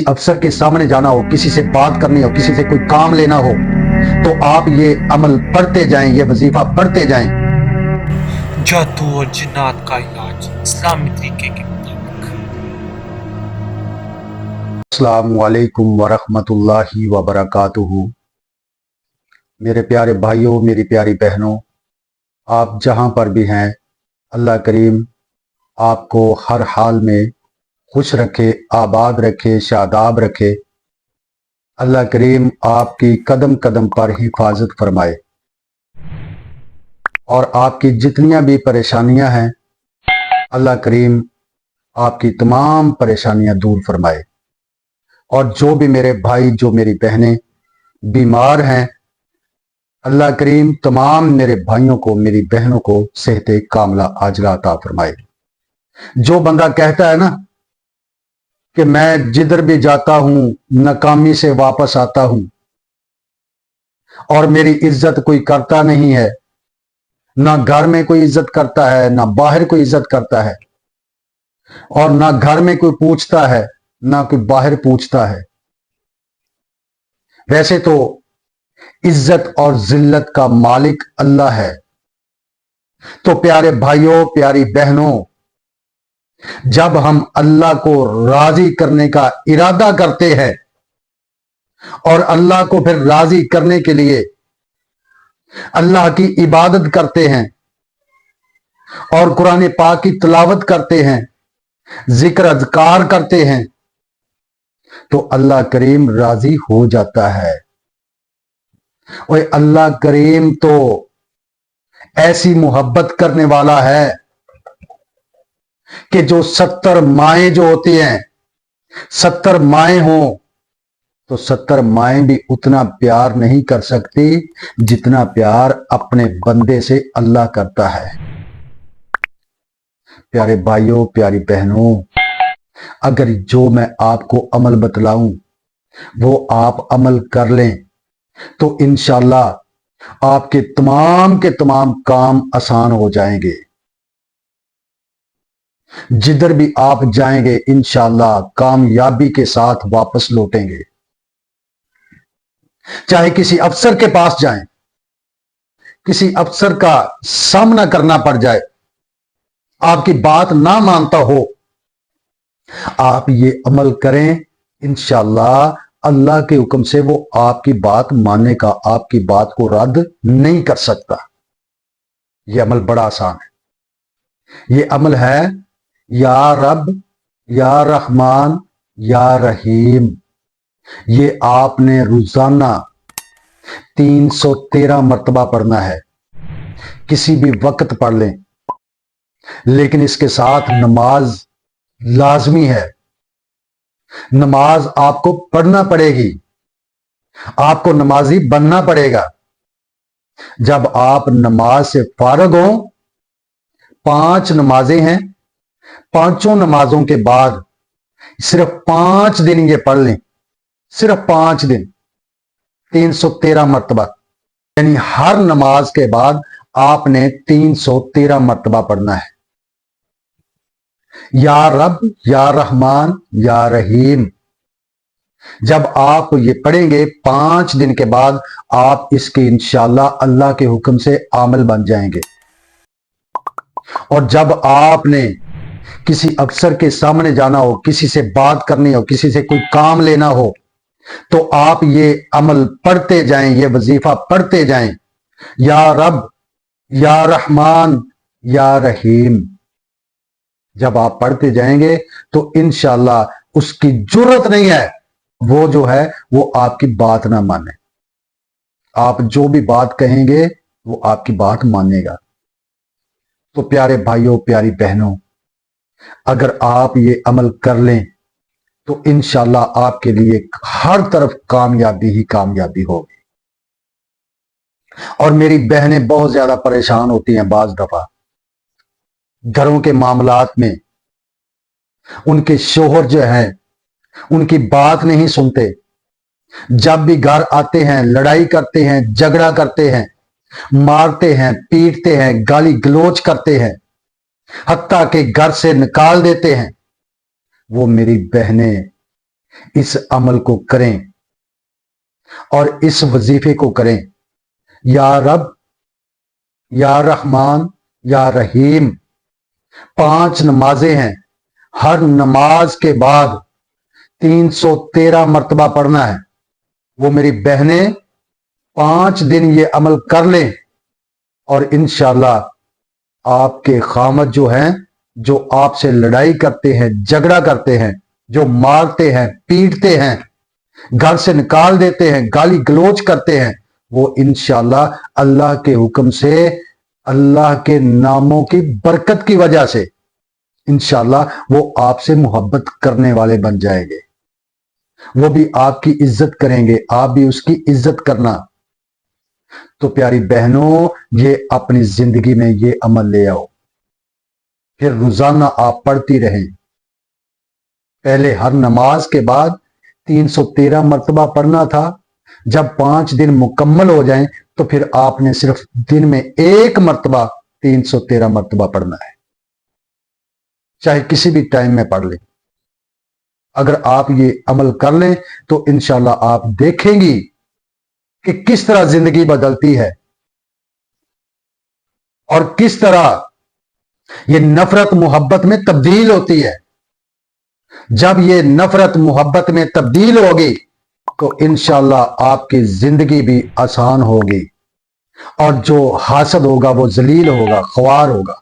अफसर के सामने जाना हो, किसी से बात करनी हो, किसी से कोई काम लेना हो, तो आप ये अमल पढ़ते जाएं, ये वजीफा पढ़ते जाएं। जादू और जिन्नात का इलाज इस्लामी तरीके के मुताबिक। अस्सलामु अलैकुम वरहमतुल्लाहि वबरकातुहू। मेरे प्यारे भाइयों, मेरी प्यारी बहनों, आप जहां पर भी हैं, अल्लाह करीम आपको हर हाल में खुश रखे, आबाद रखे, शादाब रखे। अल्लाह करीम आपकी कदम कदम पर हिफाजत फरमाए और आपकी जितनियां भी परेशानियां हैं, अल्लाह करीम आपकी तमाम परेशानियां दूर फरमाए। और जो भी मेरे भाई, जो मेरी बहनें बीमार हैं, अल्लाह करीम तमाम मेरे भाइयों को, मेरी बहनों को सेहत कामला आजला अता फरमाए। जो बंदा कहता है ना कि मैं जिधर भी जाता हूं नाकामी से वापस आता हूं और मेरी इज्जत कोई करता नहीं है, ना घर में कोई इज्जत करता है, ना बाहर कोई इज्जत करता है, और ना घर में कोई पूछता है, ना कोई बाहर पूछता है। वैसे तो इज्जत और जिल्लत का मालिक अल्लाह है। तो प्यारे भाइयों, प्यारी बहनों, जब हम अल्लाह को राजी करने का इरादा करते हैं और अल्लाह को फिर राजी करने के लिए अल्लाह की इबादत करते हैं और कुरान पाक की तिलावत करते हैं, जिक्र अज़कार करते हैं, तो अल्लाह करीम राजी हो जाता है। और अल्लाह करीम तो ऐसी मोहब्बत करने वाला है कि जो 70 माएँ जो होती हैं, 70 माएँ हों तो 70 माएँ भी उतना प्यार नहीं कर सकती जितना प्यार अपने बंदे से अल्लाह करता है। प्यारे भाइयों, प्यारी बहनों, अगर जो मैं आपको अमल बतलाऊं वो आप अमल कर लें तो इंशाअल्लाह आपके तमाम के तमाम काम आसान हो जाएंगे। जिधर भी आप जाएंगे इंशाअल्लाह कामयाबी के साथ वापस लौटेंगे। चाहे किसी अफसर के पास जाएं, किसी अफसर का सामना करना पड़ जाए, आपकी बात ना मानता हो, आप ये अमल करें, इंशाअल्लाह अल्लाह के हुक्म से वो आपकी बात मानने का, आपकी बात को रद्द नहीं कर सकता। यह अमल बड़ा आसान है। यह अमल है या रब, या रहमान, या रहीम। ये आपने रोजाना 313 मर्तबा पढ़ना है। किसी भी वक्त पढ़ लें, लेकिन इसके साथ नमाज लाजमी है। नमाज आपको पढ़ना पड़ेगी, आपको नमाजी बनना पड़ेगा। जब आप नमाज से फारग हो, 5 नमाजें हैं, 5 नमाजों के बाद सिर्फ 5 दिन ये पढ़ लें, सिर्फ 5 दिन, 313 मर्तबा, यानी हर नमाज के बाद आपने 313 मर्तबा पढ़ना है। या रब, या रहमान, या रहीम। जब आप ये पढ़ेंगे 5 दिन के बाद आप इसके इंशाअल्लाह अल्लाह के हुक्म से आमिल बन जाएंगे। और जब आपने किसी अफसर के सामने जाना हो, किसी से बात करनी हो, किसी से कोई काम लेना हो, तो आप ये अमल पढ़ते जाएं, ये वजीफा पढ़ते जाएं। या रब, या रहमान, या रहीम। जब आप पढ़ते जाएंगे तो इंशाअल्लाह उसकी जरूरत नहीं है वो जो है वो आपकी बात ना माने। आप जो भी बात कहेंगे वो आपकी बात मानेगा। तो प्यारे भाइयों, प्यारी बहनों, अगर आप ये अमल कर लें तो इंशाअल्लाह आपके लिए हर तरफ कामयाबी ही कामयाबी होगी। और मेरी बहनें बहुत ज्यादा परेशान होती हैं बाज दफा घरों के मामलात में। उनके शोहर जो हैं उनकी बात नहीं सुनते। जब भी घर आते हैं लड़ाई करते हैं, झगड़ा करते हैं, मारते हैं, पीटते हैं, गाली गलोच करते हैं, हत्ता के घर से निकाल देते हैं। वो मेरी बहनें इस अमल को करें और इस वजीफे को करें। या रब, या रहमान, या रहीम। 5 नमाजें हैं, हर नमाज के बाद 313 मर्तबा पढ़ना है। वो मेरी बहनें 5 दिन ये अमल कर लें और इंशाअल्लाह आपके खामद जो हैं, जो आपसे लड़ाई करते हैं, झगड़ा करते हैं, जो मारते हैं, पीटते हैं, घर से निकाल देते हैं, गाली गलोच करते हैं, वो इंशाअल्लाह अल्लाह के हुक्म से, अल्लाह के नामों की बरकत की वजह से इंशाअल्लाह वो आपसे मोहब्बत करने वाले बन जाएंगे। वो भी आपकी इज्जत करेंगे, आप भी उसकी इज्जत करना। तो प्यारी बहनों, ये अपनी जिंदगी में ये अमल ले आओ, फिर रोजाना आप पढ़ती रहें। पहले हर नमाज के बाद 313 मर्तबा पढ़ना था। जब 5 दिन मुकम्मल हो जाएं तो फिर आपने सिर्फ दिन में 1 मर्तबा 313 मर्तबा पढ़ना है, चाहे किसी भी टाइम में पढ़ लें। अगर आप ये अमल कर लें तो इंशाअल्लाह आप देखेंगी कि किस तरह जिंदगी बदलती है और किस तरह ये नफरत मोहब्बत में तब्दील होती है। जब ये नफरत मोहब्बत में तब्दील होगी तो इंशाअल्लाह आपकी जिंदगी भी आसान होगी और जो हासद होगा वो जलील होगा, ख्वार होगा।